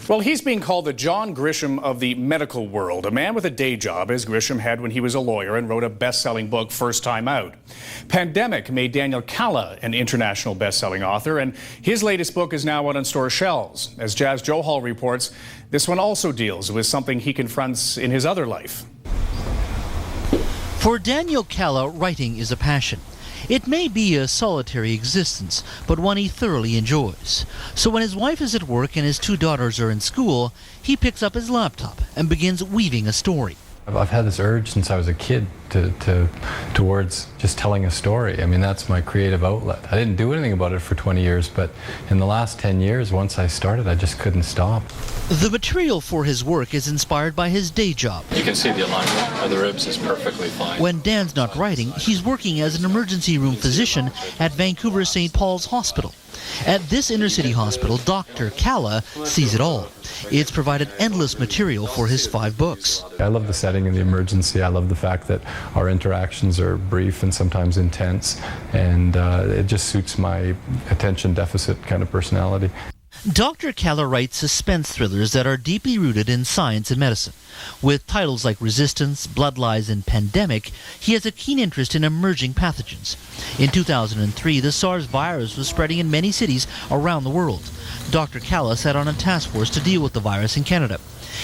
Well, he's being called the John Grisham of the medical world, a man with a day job, as Grisham had when he was a lawyer and wrote a best-selling book, First Time Out. Pandemic made Daniel Kalla an international best-selling author, and his latest book is now out on store shelves. As Jazz Johal reports, this one also deals with something he confronts in his other life. For Daniel Kalla, writing is a passion. It may be a solitary existence, but one he thoroughly enjoys. So when his wife is at work and his two daughters are in school, he picks up his laptop and begins weaving a story. I've had this urge since I was a kid towards just telling a story. I mean, that's my creative outlet. I didn't do anything about it for 20 years, but in the last 10 years, once I started, I just couldn't stop. The material for his work is inspired by his day job. You can see the alignment of the ribs is perfectly fine. When Dan's not writing, he's working as an emergency room physician at Vancouver St. Paul's Hospital. At this inner-city hospital, Dr. Kalla sees it all. It's provided endless material for his 5 books. I love the setting and the emergency. I love the fact that our interactions are brief and sometimes intense, and it just suits my attention deficit kind of personality. Dr. Kalla writes suspense thrillers that are deeply rooted in science and medicine. With titles like Resistance, Blood Lies, and Pandemic, he has a keen interest in emerging pathogens. In 2003, the SARS virus was spreading in many cities around the world. Dr. Kalla sat on a task force to deal with the virus in Canada.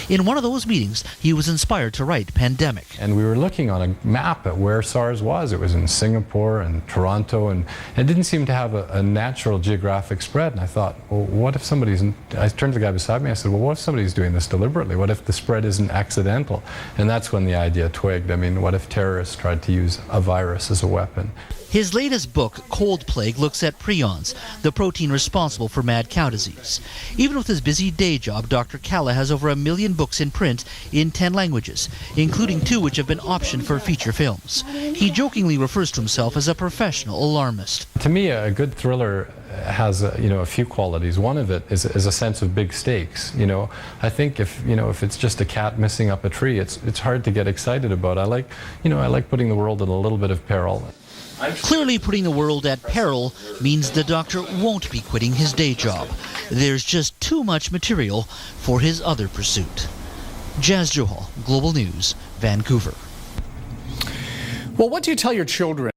In one of those meetings, he was inspired to write Pandemic. And we were looking on a map at where SARS was. It was in Singapore and Toronto, and it didn't seem to have a natural geographic spread. And I thought, well, what if I turned to the guy beside me, I said, well, what if somebody's doing this deliberately? What if the spread isn't accidental? And that's when the idea twigged. I mean, what if terrorists tried to use a virus as a weapon? His latest book, Cold Plague, looks at prions, the protein responsible for mad cow disease. Even with his busy day job, Dr. Kalla has over 1 million books in print in 10 languages, including 2 which have been optioned for feature films. He jokingly refers to himself as a professional alarmist. To me, a good thriller has a few qualities. One of it is a sense of big stakes. I think if it's just a cat messing up a tree, it's hard to get excited about. I like putting the world in a little bit of peril. Clearly, putting the world at peril means the doctor won't be quitting his day job. There's just too much material for his other pursuit. Jazz Johal, Global News, Vancouver. Well, what do you tell your children